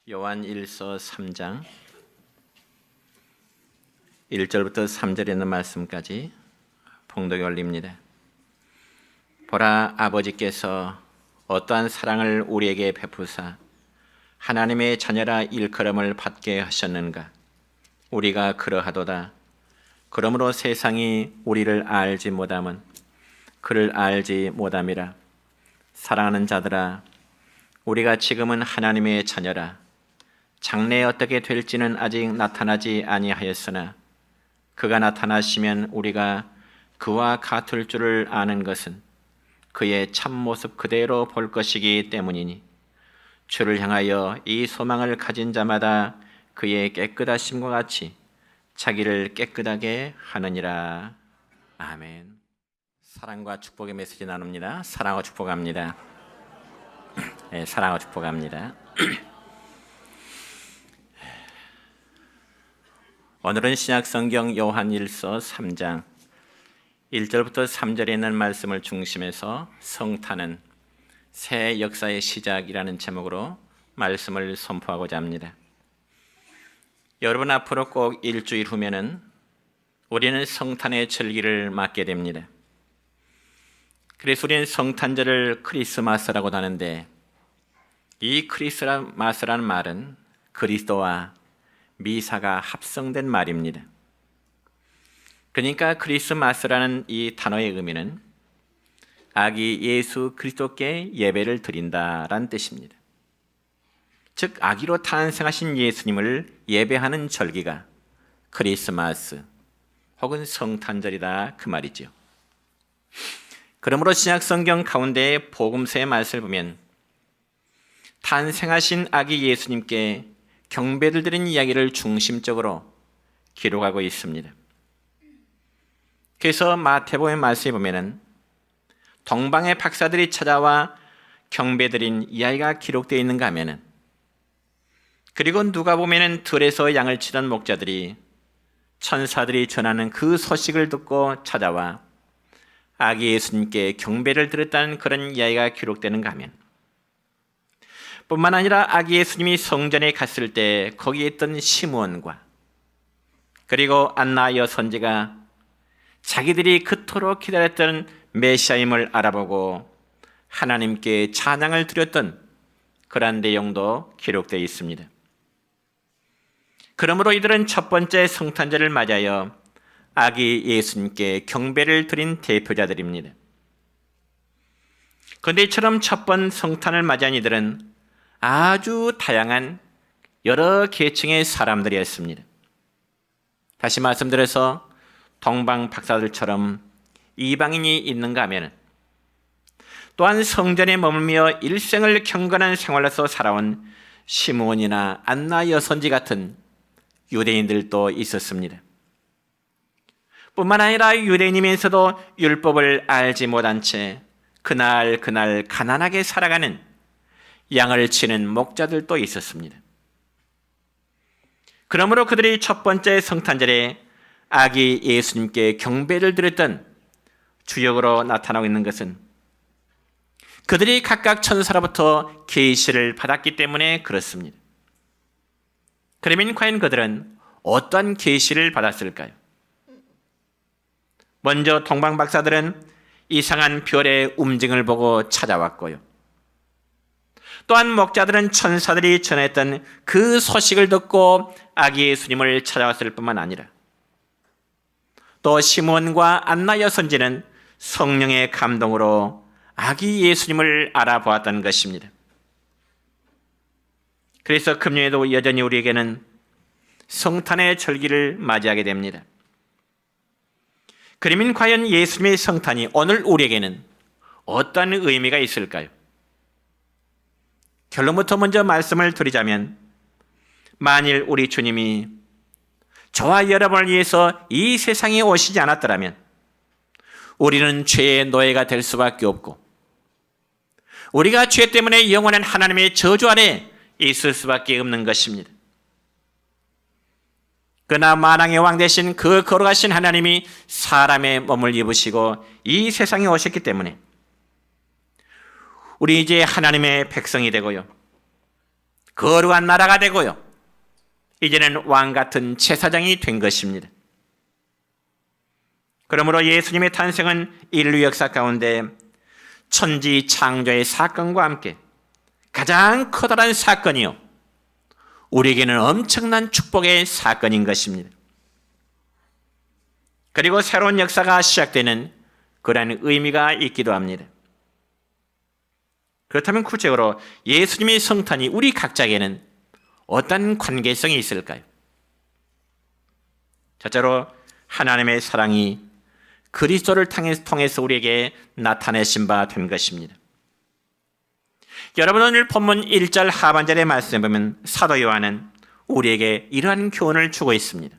요한 1서 3장 1절부터 3절에 있는 말씀까지 봉독에 올립니다. 보라, 아버지께서 어떠한 사랑을 우리에게 베푸사 하나님의 자녀라 일컬음을 받게 하셨는가. 우리가 그러하도다. 그러므로 세상이 우리를 알지 못함은 그를 알지 못함이라. 사랑하는 자들아, 우리가 지금은 하나님의 자녀라. 장래에 어떻게 될지는 아직 나타나지 아니하였으나 그가 나타나시면 우리가 그와 같을 줄을 아는 것은 그의 참모습 그대로 볼 것이기 때문이니 주를 향하여 이 소망을 가진 자마다 그의 깨끗하심과 같이 자기를 깨끗하게 하느니라. 아멘. 사랑과 축복의 메시지 나눕니다. 사랑하고 축복합니다. 네, 사랑하고 축복합니다. 오늘은 신약성경 요한 1서 3장 1절부터 3절에 있는 말씀을 중심해서 성탄은 새 역사의 시작이라는 제목으로 말씀을 선포하고자 합니다. 여러분, 앞으로 꼭 일주일 후면은 우리는 성탄의 절기를 맞게 됩니다. 그래서 우리는 성탄절을 크리스마스라고도 하는데, 이 크리스마스라는 말은 그리스도와 미사가 합성된 말입니다. 그러니까 크리스마스라는 이 단어의 의미는 아기 예수 그리스도께 예배를 드린다라는 뜻입니다. 즉, 아기로 탄생하신 예수님을 예배하는 절기가 크리스마스 혹은 성탄절이다, 그 말이죠. 그러므로 신약성경 가운데 복음서의 말씀을 보면 탄생하신 아기 예수님께 경배를 드리는 이야기를 중심적으로 기록하고 있습니다. 그래서 마태복음의 말씀에 보면은 동방의 박사들이 찾아와 경배드린 이야기가 기록되어 있는가 하면은, 그리고 누가 보면은 들에서 양을 치던 목자들이 천사들이 전하는 그 소식을 듣고 찾아와 아기 예수님께 경배를 드렸다는 그런 이야기가 기록되는가 하면, 뿐만 아니라 아기 예수님이 성전에 갔을 때 거기에 있던 시므온과 그리고 안나 여선지가 자기들이 그토록 기다렸던 메시아임을 알아보고 하나님께 찬양을 드렸던 그러한 내용도 기록되어 있습니다. 그러므로 이들은 첫 번째 성탄절을 맞이하여 아기 예수님께 경배를 드린 대표자들입니다. 그런데 이처럼 첫 번 성탄을 맞이한 이들은 아주 다양한 여러 계층의 사람들이었습니다. 다시 말씀드려서 동방 박사들처럼 이방인이 있는가 하면, 또한 성전에 머물며 일생을 경건한 생활로서 살아온 시므온이나 안나 여선지 같은 유대인들도 있었습니다. 뿐만 아니라 유대인이면서도 율법을 알지 못한 채 그날 가난하게 살아가는 양을 치는 목자들도 있었습니다. 그러므로 그들이 첫 번째 성탄절에 아기 예수님께 경배를 드렸던 주역으로 나타나고 있는 것은 그들이 각각 천사로부터 계시를 받았기 때문에 그렇습니다. 그러면 과연 그들은 어떤 계시를 받았을까요? 먼저 동방 박사들은 이상한 별의 움직임을 보고 찾아왔고요. 또한 목자들은 천사들이 전했던 그 소식을 듣고 아기 예수님을 찾아왔을 뿐만 아니라, 또 시므온과 안나 여선지는 성령의 감동으로 아기 예수님을 알아보았다는 것입니다. 그래서 금년에도 여전히 우리에게는 성탄의 절기를 맞이하게 됩니다. 그러면 과연 예수님의 성탄이 오늘 우리에게는 어떤 의미가 있을까요? 결론부터 먼저 말씀을 드리자면, 만일 우리 주님이 저와 여러분을 위해서 이 세상에 오시지 않았더라면 우리는 죄의 노예가 될 수밖에 없고, 우리가 죄 때문에 영원한 하나님의 저주 아래 있을 수밖에 없는 것입니다. 그러나 만왕의 왕 되신 그 거룩하신 하나님이 사람의 몸을 입으시고 이 세상에 오셨기 때문에 우리 이제 하나님의 백성이 되고요, 거룩한 나라가 되고요, 이제는 왕 같은 제사장이 된 것입니다. 그러므로 예수님의 탄생은 인류 역사 가운데 천지 창조의 사건과 함께 가장 커다란 사건이요, 우리에게는 엄청난 축복의 사건인 것입니다. 그리고 새로운 역사가 시작되는 그러한 의미가 있기도 합니다. 그렇다면 구체적으로 예수님의 성탄이 우리 각자에게는 어떤 관계성이 있을까요? 첫째로 하나님의 사랑이 그리스도를 통해서 우리에게 나타내신 바 된 것입니다. 여러분, 오늘 본문 1절 하반절의 말씀에 보면 사도 요한은 우리에게 이러한 교훈을 주고 있습니다.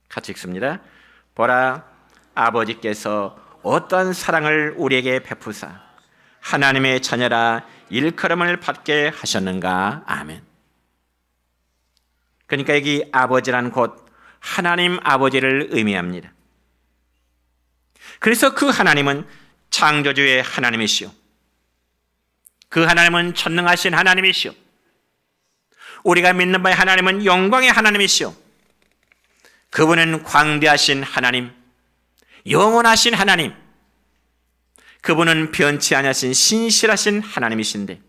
같이 읽습니다. 보라, 아버지께서 어떤 사랑을 우리에게 베푸사 하나님의 자녀라 일컬음을 받게 하셨는가. 아멘. 그러니까 여기 아버지란 곧 하나님 아버지를 의미합니다. 그래서 그 하나님은 창조주의 하나님이시오, 그 하나님은 전능하신 하나님이시오, 우리가 믿는 바의 하나님은 영광의 하나님이시오, 그분은 광대하신 하나님, 영원하신 하나님, 그분은 변치 아니하신 신실하신 하나님이신데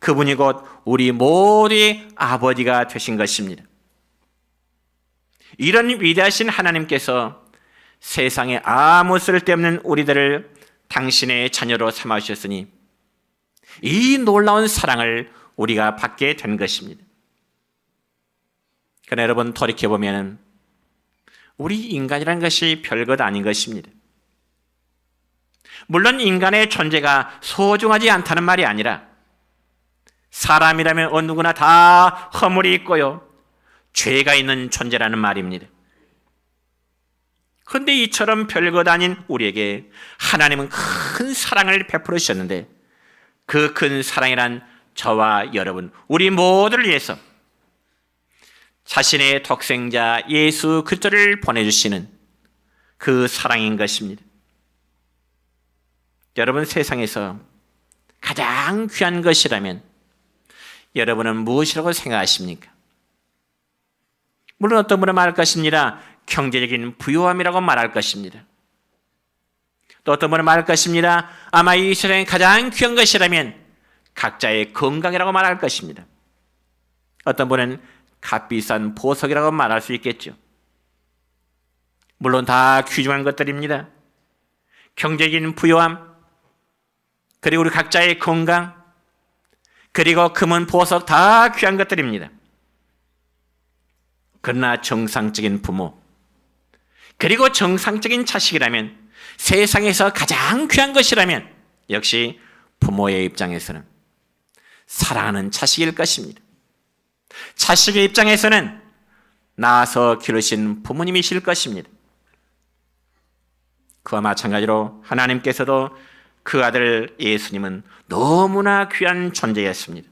그분이 곧 우리 모두의 아버지가 되신 것입니다. 이런 위대하신 하나님께서 세상에 아무 쓸데없는 우리들을 당신의 자녀로 삼아주셨으니 이 놀라운 사랑을 우리가 받게 된 것입니다. 그러나 여러분, 돌이켜보면 우리 인간이라는 것이 별것 아닌 것입니다. 물론 인간의 존재가 소중하지 않다는 말이 아니라 사람이라면 어느 누구나 다 허물이 있고요, 죄가 있는 존재라는 말입니다. 그런데 이처럼 별것 아닌 우리에게 하나님은 큰 사랑을 베풀어 주셨는데 그 큰 사랑이란 저와 여러분, 우리 모두를 위해서 자신의 독생자 예수 그리스도를 보내주시는 그 사랑인 것입니다. 여러분, 세상에서 가장 귀한 것이라면 여러분은 무엇이라고 생각하십니까? 물론 어떤 분은 말할 것입니다. 경제적인 부유함이라고 말할 것입니다. 또 어떤 분은 말할 것입니다. 아마 이 세상에 가장 귀한 것이라면 각자의 건강이라고 말할 것입니다. 어떤 분은 값비싼 보석이라고 말할 수 있겠죠. 물론 다 귀중한 것들입니다. 경제적인 부유함, 그리고 우리 각자의 건강, 그리고 금은 보석 다 귀한 것들입니다. 그러나 정상적인 부모, 그리고 정상적인 자식이라면, 세상에서 가장 귀한 것이라면 역시 부모의 입장에서는 사랑하는 자식일 것입니다. 자식의 입장에서는 낳아서 기르신 부모님이실 것입니다. 그와 마찬가지로 하나님께서도 그 아들 예수님은 너무나 귀한 존재였습니다.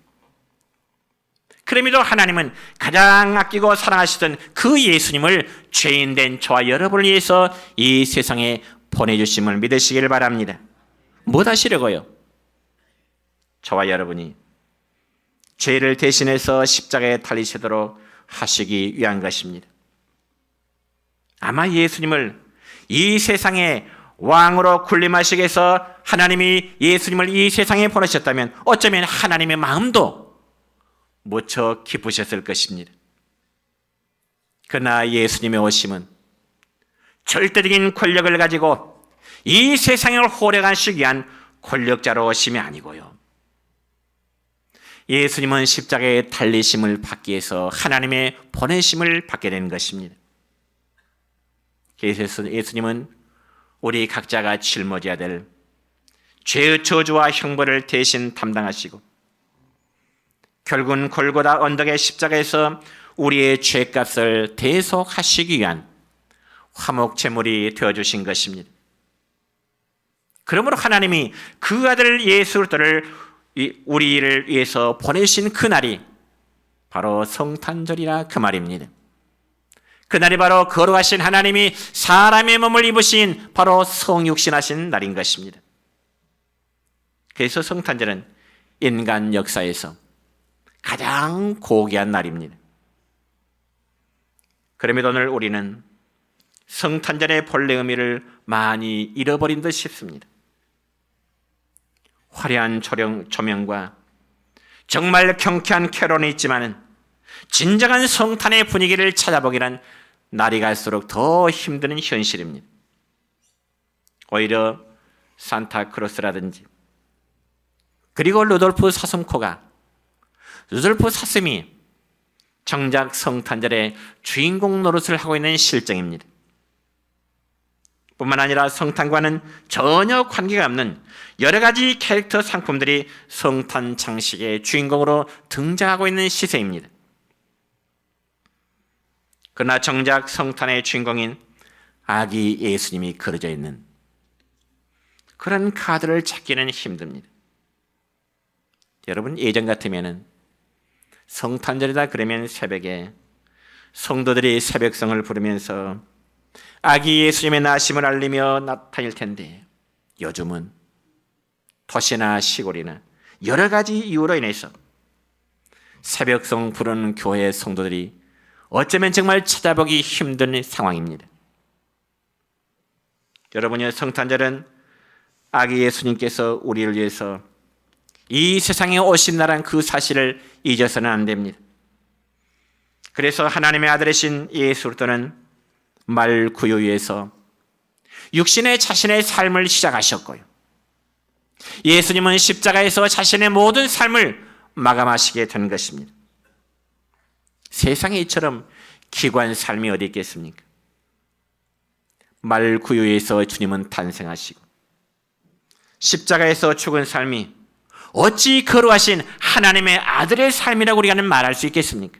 그럼에도 하나님은 가장 아끼고 사랑하시던 그 예수님을 죄인된 저와 여러분을 위해서 이 세상에 보내주심을 믿으시길 바랍니다. 뭐 하시려고요? 저와 여러분이 죄를 대신해서 십자가에 달리시도록 하시기 위한 것입니다. 아마 예수님을 이 세상에 왕으로 군림하시기 위해서 하나님이 예수님을 이 세상에 보내셨다면 어쩌면 하나님의 마음도 무척 기쁘셨을 것입니다. 그러나 예수님의 오심은 절대적인 권력을 가지고 이 세상을 호령하시기 위한 권력자로 오심이 아니고요, 예수님은 십자가에 달리심을 받기 위해서 하나님의 보내심을 받게 된 것입니다. 그래서 예수님은 우리 각자가 짊어져야 될 죄의 저주와 형벌을 대신 담당하시고 결국은 골고다 언덕의 십자가에서 우리의 죄값을 대속하시기 위한 화목제물이 되어주신 것입니다. 그러므로 하나님이 그 아들 예수 그리스도를 우리를 위해서 보내신 그날이 바로 성탄절이라 그 말입니다. 그날이 바로 거룩하신 하나님이 사람의 몸을 입으신 바로 성육신하신 날인 것입니다. 그래서 성탄절은 인간 역사에서 가장 고귀한 날입니다. 그럼에도 오늘 우리는 성탄절의 본래 의미를 많이 잃어버린 듯 싶습니다. 화려한 조명과 정말 경쾌한 캐롤은 있지만 진정한 성탄의 분위기를 찾아보기란 날이 갈수록 더 힘든 현실입니다. 오히려 산타크로스라든지 그리고 루돌프 사슴이 정작 성탄절에 주인공 노릇을 하고 있는 실정입니다. 뿐만 아니라 성탄과는 전혀 관계가 없는 여러 가지 캐릭터 상품들이 성탄 장식의 주인공으로 등장하고 있는 시세입니다. 그러나 정작 성탄의 주인공인 아기 예수님이 그려져 있는 그런 카드를 찾기는 힘듭니다. 여러분, 예전 같으면 성탄절이다 그러면 새벽에 성도들이 새벽성을 부르면서 아기 예수님의 나심을 알리며 나타날 텐데, 요즘은 도시나 시골이나 여러 가지 이유로 인해서 새벽성 부르는 교회 성도들이 어쩌면 정말 찾아보기 힘든 상황입니다. 여러분의 성탄절은 아기 예수님께서 우리를 위해서 이 세상에 오신다는 그 사실을 잊어서는 안 됩니다. 그래서 하나님의 아들이신 예수 그리스도는 말 구유에서 육신의 자신의 삶을 시작하셨고요, 예수님은 십자가에서 자신의 모든 삶을 마감하시게 된 것입니다. 세상에 이처럼 기구한 삶이 어디 있겠습니까? 말 구유에서 주님은 탄생하시고 십자가에서 죽은 삶이 어찌 거룩하신 하나님의 아들의 삶이라고 우리가 말할 수 있겠습니까?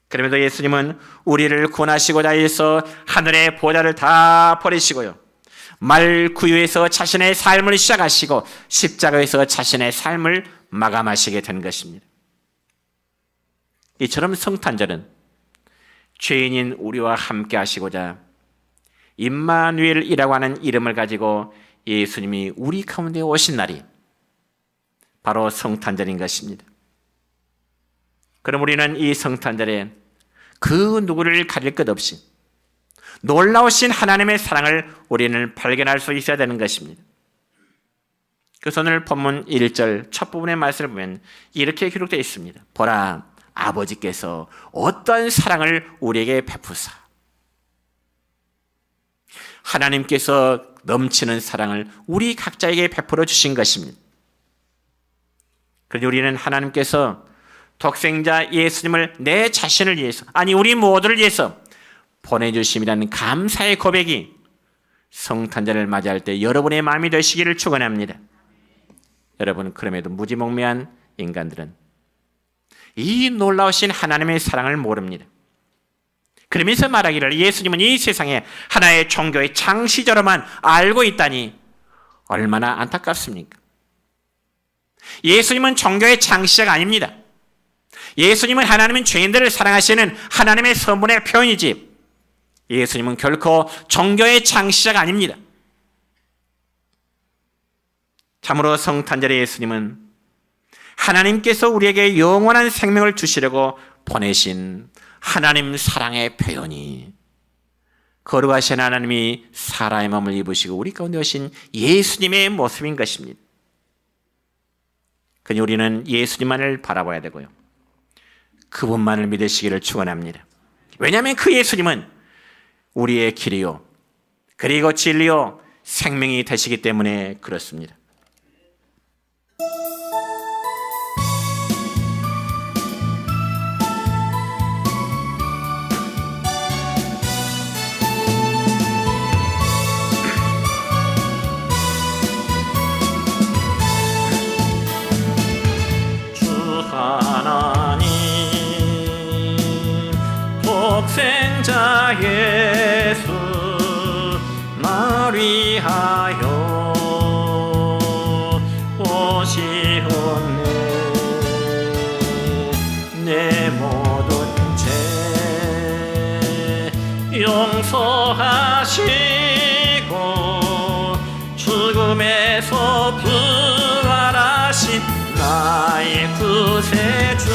그럼에도 예수님은 우리를 구원하시고자 해서 하늘의 보좌를 다 버리시고요, 말 구유에서 자신의 삶을 시작하시고 십자가에서 자신의 삶을 마감하시게 된 것입니다. 이처럼 성탄절은 죄인인 우리와 함께 하시고자 임마누엘이라고 하는 이름을 가지고 예수님이 우리 가운데 오신 날이 바로 성탄절인 것입니다. 그럼 우리는 이 성탄절에 그 누구를 가릴 것 없이 놀라우신 하나님의 사랑을 우리는 발견할 수 있어야 되는 것입니다. 그래서 오늘 본문 1절 첫 부분의 말씀을 보면 이렇게 기록되어 있습니다. 보라, 아버지께서 어떠한 사랑을 우리에게 베푸사. 하나님께서 넘치는 사랑을 우리 각자에게 베풀어 주신 것입니다. 그런데 우리는 하나님께서 독생자 예수님을 내 자신을 위해서, 아니 우리 모두를 위해서 보내주심이라는 감사의 고백이 성탄절을 맞이할 때 여러분의 마음이 되시기를 축원합니다. 여러분, 그럼에도 무지몽매한 인간들은 이 놀라우신 하나님의 사랑을 모릅니다. 그러면서 말하기를 예수님은 이 세상에 하나의 종교의 창시자로만 알고 있다니 얼마나 안타깝습니까? 예수님은 종교의 창시자가 아닙니다. 예수님은 하나님은 죄인들을 사랑하시는 하나님의 선분의 표현이지, 예수님은 결코 종교의 창시자가 아닙니다. 참으로 성탄절의 예수님은 하나님께서 우리에게 영원한 생명을 주시려고 보내신 하나님 사랑의 표현이, 거룩하신 하나님이 사람의 몸을 입으시고 우리 가운데 오신 예수님의 모습인 것입니다. 그러니 우리는 예수님만을 바라봐야 되고요, 그분만을 믿으시기를 축원합니다. 왜냐하면 그 예수님은 우리의 길이요 그리고 진리요 생명이 되시기 때문에 그렇습니다. 독생자 예수 날 위하여 오시었네. 내 모든 죄 용서하시고 죽음에서 부활하신 나의 구세주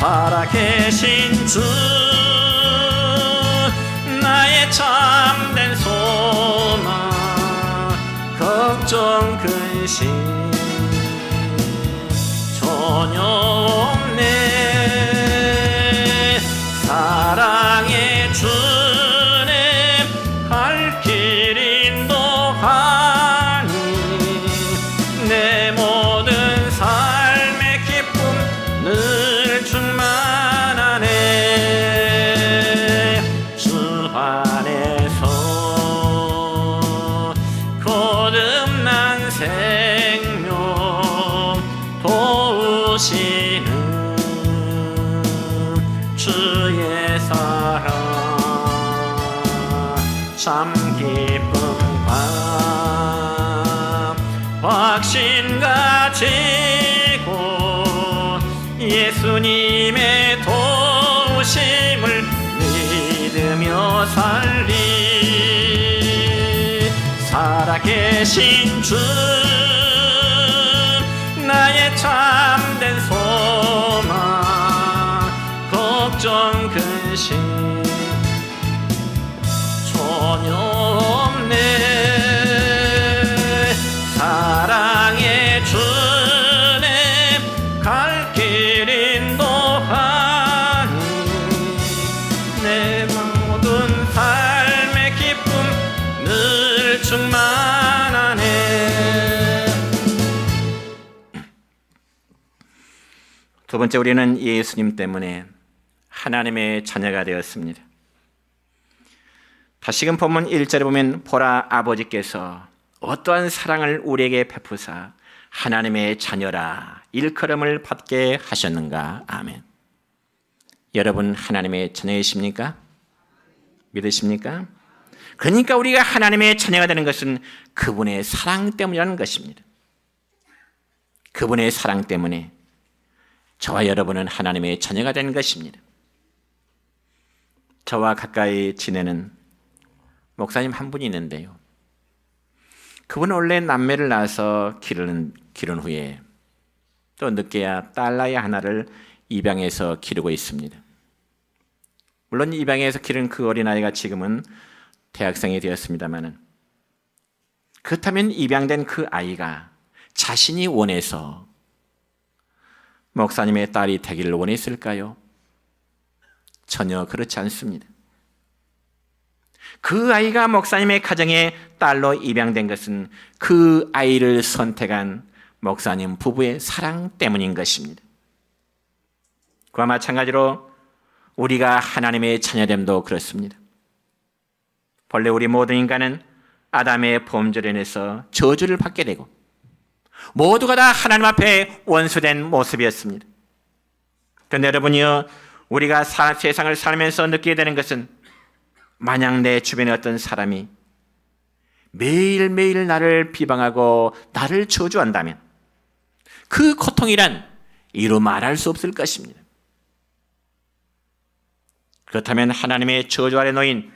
살아계신 주 나의 참된 소망 걱정 근심 전혀 없네 사랑의 주님 갈 길 인도하니 내 모든 삶의 기쁨 늘 충만하네 주 안에서 거듭난 생명 도우시는 주의 사랑 참 기쁨 밤 확신 가지고 예수님의 도우심을 믿으며 살리 살아계신 주 나의 참된 소망 걱정 근심 전혀 없네 사랑의 주님 갈 길 인도하니 내 모든 삶의 기쁨 늘 충만하네 두 번째, 우리는 예수님 때문에 하나님의 자녀가 되었습니다. 다시금 본문 1절에 보면 보라 아버지께서 어떠한 사랑을 우리에게 베푸사 하나님의 자녀라 일컬음을 받게 하셨는가. 아멘. 여러분 하나님의 자녀이십니까? 믿으십니까? 그러니까 우리가 하나님의 자녀가 되는 것은 그분의 사랑 때문이라는 것입니다. 그분의 사랑 때문에 저와 여러분은 하나님의 자녀가 되는 것입니다. 저와 가까이 지내는 목사님 한 분이 있는데요. 그분은 원래 남매를 낳아서 기른 후에 또 늦게야 딸아이 하나를 입양해서 기르고 있습니다. 물론 입양해서 기른 그 어린아이가 지금은 대학생이 되었습니다마는 그렇다면 입양된 그 아이가 자신이 원해서 목사님의 딸이 되기를 원했을까요? 전혀 그렇지 않습니다. 그 아이가 목사님의 가정에 딸로 입양된 것은 그 아이를 선택한 목사님 부부의 사랑 때문인 것입니다. 그와 마찬가지로 우리가 하나님의 자녀됨도 그렇습니다. 본래 우리 모든 인간은 아담의 범죄로 인해서 저주를 받게 되고 모두가 다 하나님 앞에 원수된 모습이었습니다. 그런데 여러분이요, 우리가 세상을 살면서 느끼게 되는 것은 만약 내 주변에 어떤 사람이 매일매일 나를 비방하고 나를 저주한다면 그 고통이란 이루 말할 수 없을 것입니다. 그렇다면 하나님의 저주 아래 놓인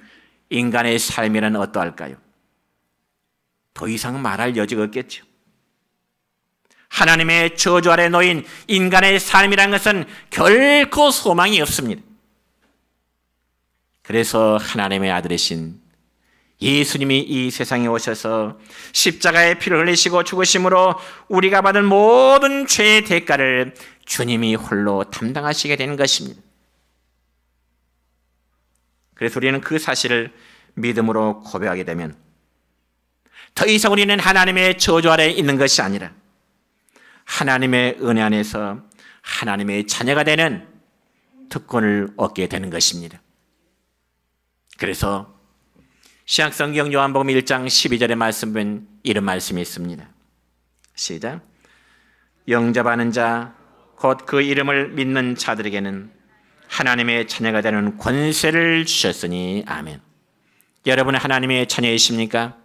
인간의 삶이란 어떠할까요? 더 이상 말할 여지가 없겠죠. 하나님의 저주 아래 놓인 인간의 삶이란 것은 결코 소망이 없습니다. 그래서 하나님의 아들이신 예수님이 이 세상에 오셔서 십자가의 피를 흘리시고 죽으심으로 우리가 받은 모든 죄의 대가를 주님이 홀로 담당하시게 된 것입니다. 그래서 우리는 그 사실을 믿음으로 고백하게 되면 더 이상 우리는 하나님의 저주 아래 있는 것이 아니라 하나님의 은혜 안에서 하나님의 자녀가 되는 특권을 얻게 되는 것입니다. 그래서 신약성경 요한복음 1장 12절의 말씀 보면 이런 말씀이 있습니다. 시작. 영접하는 자 곧 그 이름을 믿는 자들에게는 하나님의 자녀가 되는 권세를 주셨으니 아멘. 여러분은 하나님의 자녀이십니까?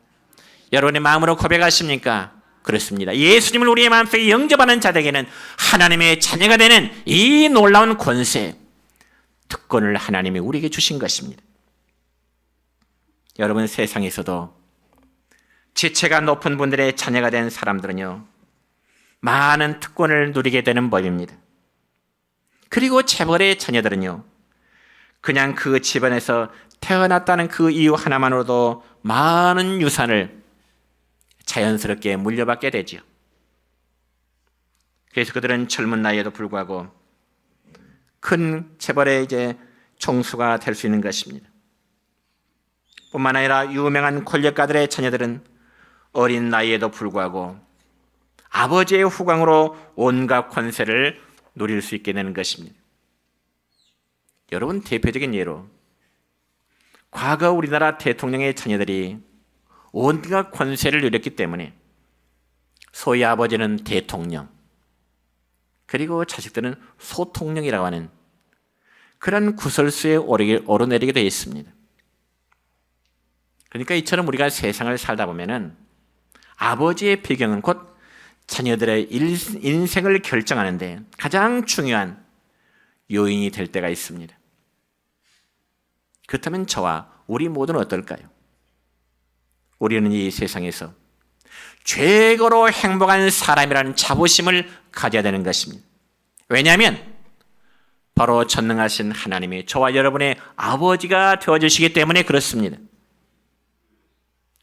여러분의 마음으로 고백하십니까? 그렇습니다. 예수님을 우리의 마음속에 영접하는 자들에게는 하나님의 자녀가 되는 이 놀라운 권세, 특권을 하나님이 우리에게 주신 것입니다. 여러분, 세상에서도 지체가 높은 분들의 자녀가 된 사람들은요, 많은 특권을 누리게 되는 법입니다. 그리고 재벌의 자녀들은요, 그냥 그 집안에서 태어났다는 그 이유 하나만으로도 많은 유산을 자연스럽게 물려받게 되지요. 그래서 그들은 젊은 나이에도 불구하고 큰 재벌의 총수가 될 수 있는 것입니다. 뿐만 아니라 유명한 권력가들의 자녀들은 어린 나이에도 불구하고 아버지의 후광으로 온갖 권세를 누릴 수 있게 되는 것입니다. 여러분, 대표적인 예로 과거 우리나라 대통령의 자녀들이 온갖 권세를 누렸기 때문에 소위 아버지는 대통령, 그리고 자식들은 소통령이라고 하는 그런 구설수에 오르내리게 되어 있습니다. 그러니까 이처럼 우리가 세상을 살다 보면은 아버지의 배경은 곧 자녀들의 인생을 결정하는데 가장 중요한 요인이 될 때가 있습니다. 그렇다면 저와 우리 모두는 어떨까요? 우리는 이 세상에서 최고로 행복한 사람이라는 자부심을 가져야 되는 것입니다. 왜냐하면 바로 전능하신 하나님이 저와 여러분의 아버지가 되어주시기 때문에 그렇습니다.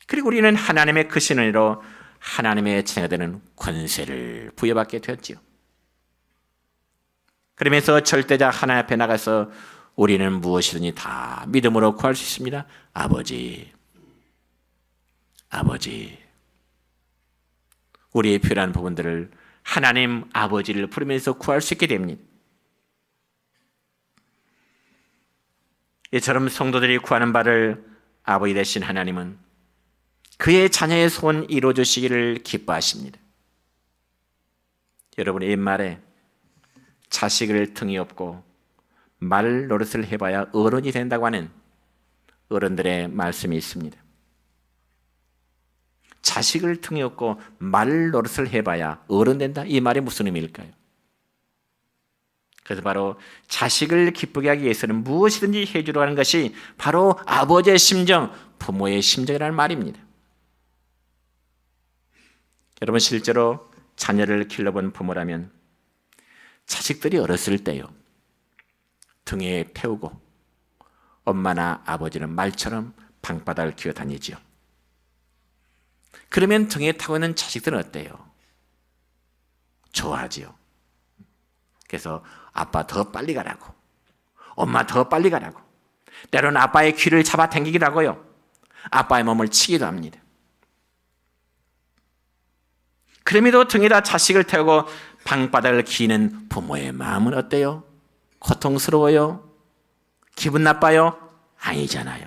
그리고 우리는 하나님의 크신 은혜로 하나님의 자녀가 되는 권세를 부여받게 되었지요. 그러면서 절대자 하나님 앞에 나가서 우리는 무엇이든지 다 믿음으로 구할 수 있습니다. 아버지, 아버지. 우리의 필요한 부분들을 하나님 아버지를 부르면서 구할 수 있게 됩니다. 이처럼 성도들이 구하는 바를 아버지 되신 하나님은 그의 자녀의 소원 이루어주시기를 기뻐하십니다. 여러분의 옛말에 자식을 등이 없고 말 노릇을 해봐야 어른이 된다고 하는 어른들의 말씀이 있습니다. 자식을 등이 없고 말 노릇을 해봐야 어른 된다, 이 말이 무슨 의미일까요? 그래서 바로 자식을 기쁘게 하기 위해서는 무엇이든지 해주려 하는 것이 바로 아버지의 심정, 부모의 심정이라는 말입니다. 여러분, 실제로 자녀를 길러본 부모라면 자식들이 어렸을 때요, 등에 태우고 엄마나 아버지는 말처럼 방바닥을 기어 다니지요. 그러면 등에 타고 있는 자식들은 어때요? 좋아하지요. 그래서 아빠 더 빨리 가라고, 엄마 더 빨리 가라고, 때로는 아빠의 귀를 잡아 당기기도 하고요, 아빠의 몸을 치기도 합니다. 그럼에도 등에다 자식을 태우고 방바닥을 기는 부모의 마음은 어때요? 고통스러워요? 기분 나빠요? 아니잖아요.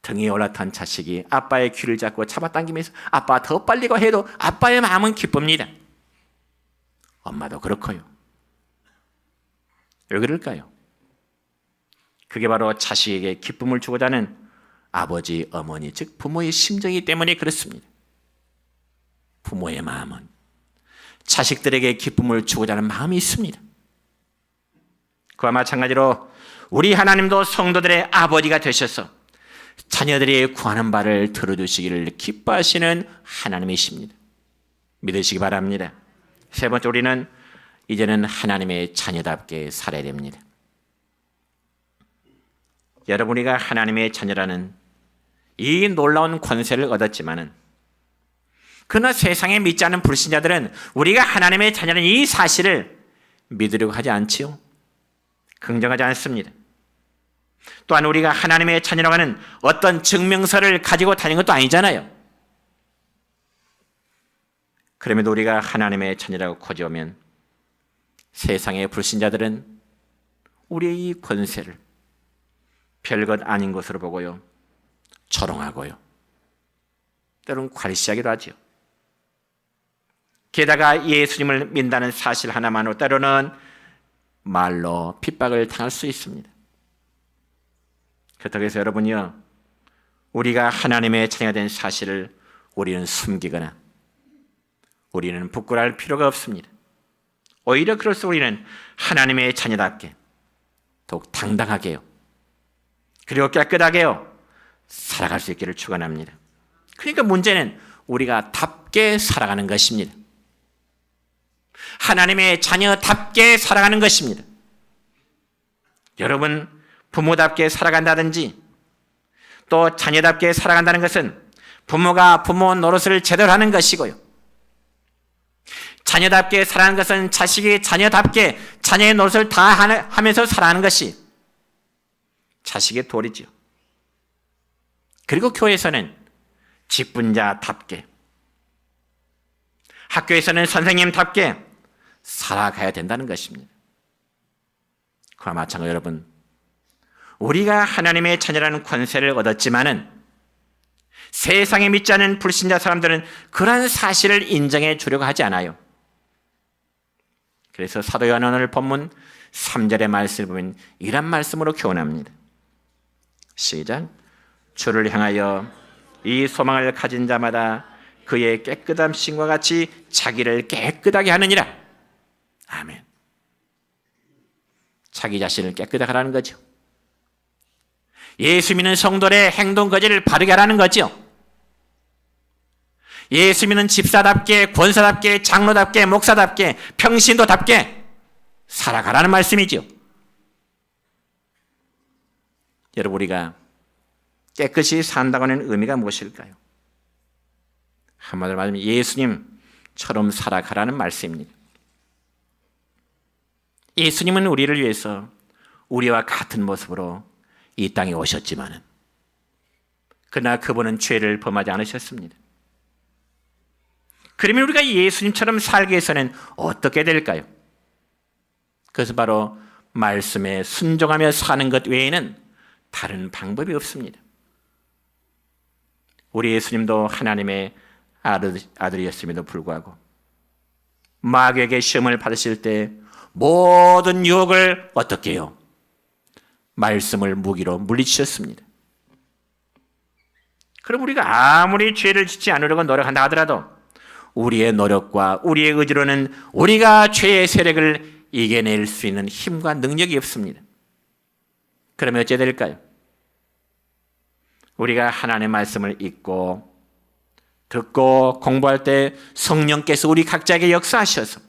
등에 올라탄 자식이 아빠의 귀를 잡고 잡아당기면서 아빠 더 빨리 가 해도 아빠의 마음은 기쁩니다. 엄마도 그렇고요. 왜 그럴까요? 그게 바로 자식에게 기쁨을 주고자 하는 아버지, 어머니, 즉 부모의 심정이기 때문에 그렇습니다. 부모의 마음은 자식들에게 기쁨을 주고자 하는 마음이 있습니다. 그와 마찬가지로 우리 하나님도 성도들의 아버지가 되셔서 자녀들이 구하는 바를 들어주시기를 기뻐하시는 하나님이십니다. 믿으시기 바랍니다. 세 번째, 우리는 이제는 하나님의 자녀답게 살아야 됩니다. 여러분, 우리가 하나님의 자녀라는 이 놀라운 권세를 얻었지만은, 그러나 세상에 믿지 않는 불신자들은 우리가 하나님의 자녀라는 이 사실을 믿으려고 하지 않지요. 긍정하지 않습니다. 또한 우리가 하나님의 자녀라고 하는 어떤 증명서를 가지고 다니는 것도 아니잖아요. 그럼에도 우리가 하나님의 자녀라고 거저오면 세상의 불신자들은 우리의 이 권세를 별것 아닌 것으로 보고요, 조롱하고요, 때로는 괄시하기도 하지요. 게다가 예수님을 믿는다는 사실 하나만으로 때로는 말로 핍박을 당할 수 있습니다. 그렇다고 해서 여러분이요, 우리가 하나님의 자녀가 된 사실을 우리는 숨기거나 우리는 부끄러워할 필요가 없습니다. 오히려 그럴수록 우리는 하나님의 자녀답게 더욱 당당하게요, 그리고 깨끗하게요 살아갈 수 있기를 축원합니다. 그러니까 문제는 우리가 답게 살아가는 것입니다. 하나님의 자녀답게 살아가는 것입니다. 여러분, 부모답게 살아간다든지 또 자녀답게 살아간다는 것은 부모가 부모 노릇을 제대로 하는 것이고요. 자녀답게 살아가는 것은 자식이 자녀답게 자녀의 노릇을 다 하면서 살아가는 것이 자식의 도리죠. 그리고 교회에서는 직분자답게, 학교에서는 선생님답게 살아가야 된다는 것입니다. 그와 마찬가지로 여러분, 우리가 하나님의 자녀라는 권세를 얻었지만은 세상에 믿지 않은 불신자 사람들은 그러한 사실을 인정해 주려고 하지 않아요. 그래서 사도 요한 오늘 본문 3절의 말씀을 보면 이런 말씀으로 교훈합니다. 시작. 주를 향하여 이 소망을 가진 자마다 그의 깨끗함 신과 같이 자기를 깨끗하게 하느니라. 아멘. 자기 자신을 깨끗하게 하라는 거죠. 예수 믿는 성도의 행동 거지를 바르게 하라는 거죠. 예수 믿는 집사답게, 권사답게, 장로답게, 목사답게, 평신도답게 살아가라는 말씀이죠. 여러분, 우리가 깨끗이 산다고 하는 의미가 무엇일까요? 한마디로 말하면 예수님처럼 살아가라는 말씀입니다. 예수님은 우리를 위해서 우리와 같은 모습으로 이 땅에 오셨지만은 그러나 그분은 죄를 범하지 않으셨습니다. 그러면 우리가 예수님처럼 살기 위해서는 어떻게 될까요? 그것은 바로 말씀에 순종하며 사는 것 외에는 다른 방법이 없습니다. 우리 예수님도 하나님의 아들이었음에도 불구하고 마귀에게 시험을 받으실 때 모든 유혹을 어떻게 해요? 말씀을 무기로 물리치셨습니다. 그럼 우리가 아무리 죄를 짓지 않으려고 노력한다 하더라도 우리의 노력과 우리의 의지로는 우리가 죄의 세력을 이겨낼 수 있는 힘과 능력이 없습니다. 그러면 어찌 될까요? 우리가 하나님의 말씀을 읽고 듣고 공부할 때 성령께서 우리 각자에게 역사하셔서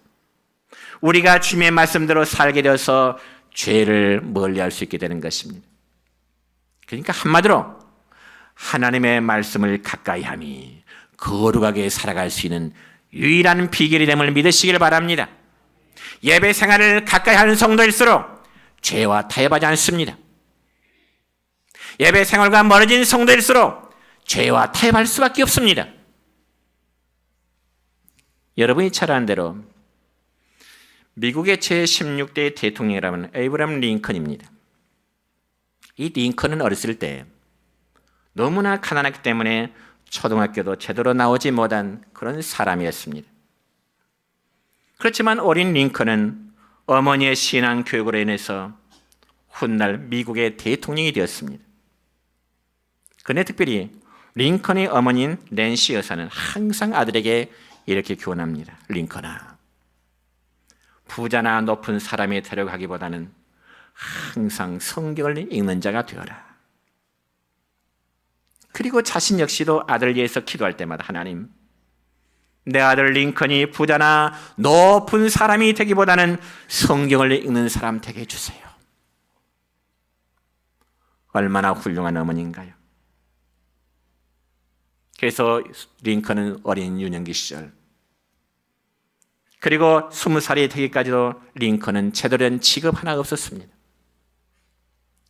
우리가 주님의 말씀대로 살게 되어서 죄를 멀리할 수 있게 되는 것입니다. 그러니까 한마디로 하나님의 말씀을 가까이 함이 거룩하게 살아갈 수 있는 유일한 비결이 됨을 믿으시길 바랍니다. 예배 생활을 가까이 하는 성도일수록 죄와 타협하지 않습니다. 예배 생활과 멀어진 성도일수록 죄와 타협할 수밖에 없습니다. 여러분이 잘 아는 대로 미국의 제16대 대통령이라면 에이브라함 링컨입니다. 이 링컨은 어렸을 때 너무나 가난했기 때문에 초등학교도 제대로 나오지 못한 그런 사람이었습니다. 그렇지만 어린 링컨은 어머니의 신앙 교육으로 인해서 훗날 미국의 대통령이 되었습니다. 그런데 특별히 링컨의 어머니인 낸시 여사는 항상 아들에게 이렇게 교훈합니다. 링컨아, 부자나 높은 사람이 되려고 하기보다는 항상 성경을 읽는 자가 되어라. 그리고 자신 역시도 아들을 위해서 기도할 때마다 하나님, 내 아들 링컨이 부자나 높은 사람이 되기보다는 성경을 읽는 사람 되게 해주세요. 얼마나 훌륭한 어머니인가요? 그래서 링컨은 어린 유년기 시절, 그리고 20살이 되기까지도 링컨은 제대로 된 직업 하나 없었습니다.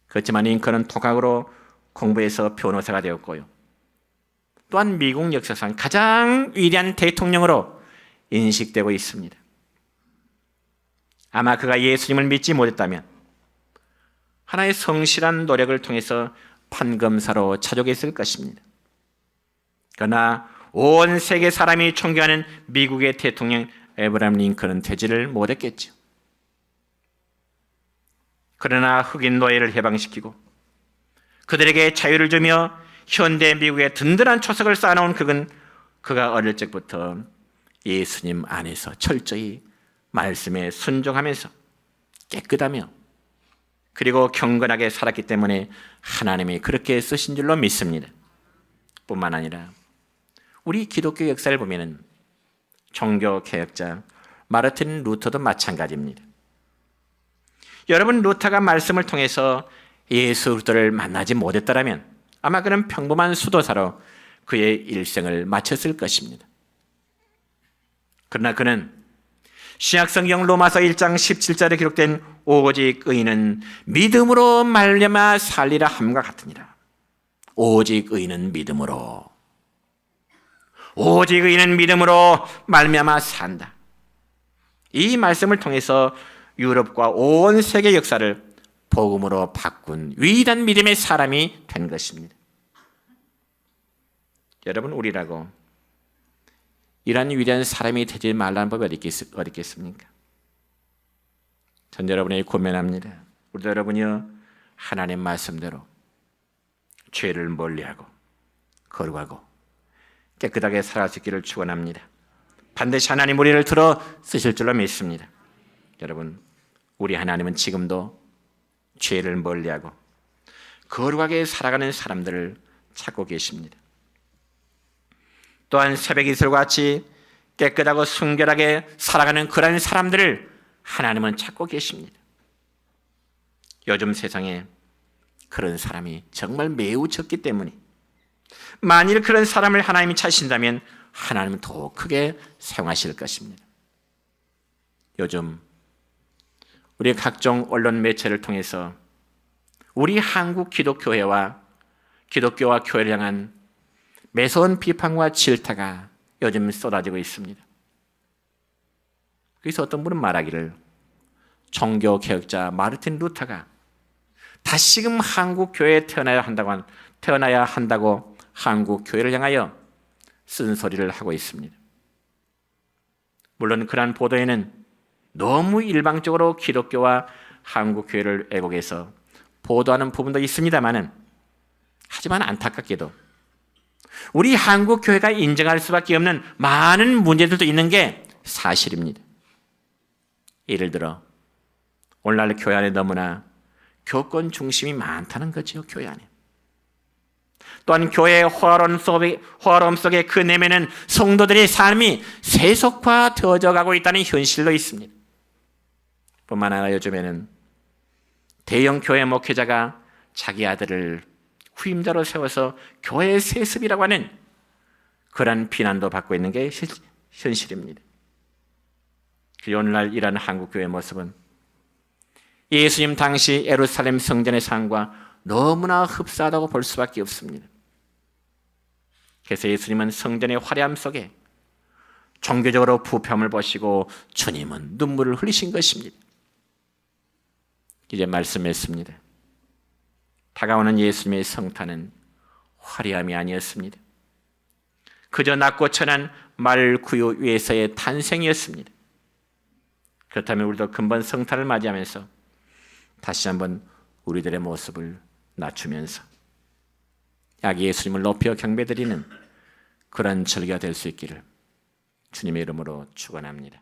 그렇지만 링컨은 독학으로 공부해서 변호사가 되었고요. 또한 미국 역사상 가장 위대한 대통령으로 인식되고 있습니다. 아마 그가 예수님을 믿지 못했다면 하나의 성실한 노력을 통해서 판검사로 차족했을 것입니다. 그러나 온 세계 사람이 존경하는 미국의 대통령 에이브라함 링컨은 되지를 못했겠죠. 그러나 흑인 노예를 해방시키고 그들에게 자유를 주며 현대 미국의 든든한 초석을 쌓아놓은 그가 어릴 적부터 예수님 안에서 철저히 말씀에 순종하면서 깨끗하며 그리고 경건하게 살았기 때문에 하나님이 그렇게 쓰신 줄로 믿습니다. 뿐만 아니라 우리 기독교 역사를 보면은 종교 개혁자 마르틴 루터도 마찬가지입니다. 여러분, 루터가 말씀을 통해서 예수 그리스도를 만나지 못했더라면 아마 그는 평범한 수도사로 그의 일생을 마쳤을 것입니다. 그러나 그는 신약성경 로마서 1장 17절에 기록된 오직 의인은 믿음으로 말미암아 살리라 함과 같으니라. 오직 의인은 믿음으로, 오직 의인은 믿음으로 말미암아 산다. 이 말씀을 통해서 유럽과 온 세계 역사를 복음으로 바꾼 위대한 믿음의 사람이 된 것입니다. 여러분, 우리라고 이러한 위대한 사람이 되지 말라는 법이 어디 있겠습니까? 전 여러분에게 고면합니다. 우리 여러분이요, 하나님 말씀대로 죄를 멀리하고 거룩하고 깨끗하게 살아갈 수 있기를 축원합니다. 반드시 하나님 우리를 들어 쓰실 줄로 믿습니다. 여러분, 우리 하나님은 지금도 죄를 멀리하고 거룩하게 살아가는 사람들을 찾고 계십니다. 또한 새벽 이슬과 같이 깨끗하고 순결하게 살아가는 그런 사람들을 하나님은 찾고 계십니다. 요즘 세상에 그런 사람이 정말 매우 적기 때문에 만일 그런 사람을 하나님이 찾으신다면 하나님은 더 크게 사용하실 것입니다. 요즘 우리 각종 언론 매체를 통해서 우리 한국 기독교회와 기독교와 교회를 향한 매서운 비판과 질타가 요즘 쏟아지고 있습니다. 그래서 어떤 분은 말하기를 종교개혁자 마르틴 루터가 다시금 한국 교회에 태어나야 한다고 한국 교회를 향하여 쓴소리를 하고 있습니다. 물론 그러한 보도에는 너무 일방적으로 기독교와 한국 교회를 왜곡해서 보도하는 부분도 있습니다만은, 하지만 안타깝게도 우리 한국 교회가 인정할 수밖에 없는 많은 문제들도 있는 게 사실입니다. 예를 들어 오늘날 교회 안에 너무나 교권 중심이 많다는 거죠. 교회 안에. 또한 교회의 호화로움 속에 그 내면은 성도들의 삶이 세속화되어져 가고 있다는 현실도 있습니다. 뿐만 아니라 요즘에는 대형 교회 목회자가 자기 아들을 후임자로 세워서 교회 세습이라고 하는 그런 비난도 받고 있는 게 현실입니다. 그리고 오늘날 이러한 한국교회의 모습은 예수님 당시 예루살렘 성전의 상과 너무나 흡사하다고 볼 수밖에 없습니다. 그래서 예수님은 성전의 화려함 속에 종교적으로 부패함을 보시고 주님은 눈물을 흘리신 것입니다. 이제 말씀했습니다. 다가오는 예수님의 성탄은 화려함이 아니었습니다. 그저 낮고 천한 말구유 위에서의 탄생이었습니다. 그렇다면 우리도 근본 성탄을 맞이하면서 다시 한번 우리들의 모습을 낮추면서 아기 예수님을 높여 경배드리는 그런 절기가 될 수 있기를 주님의 이름으로 축원합니다.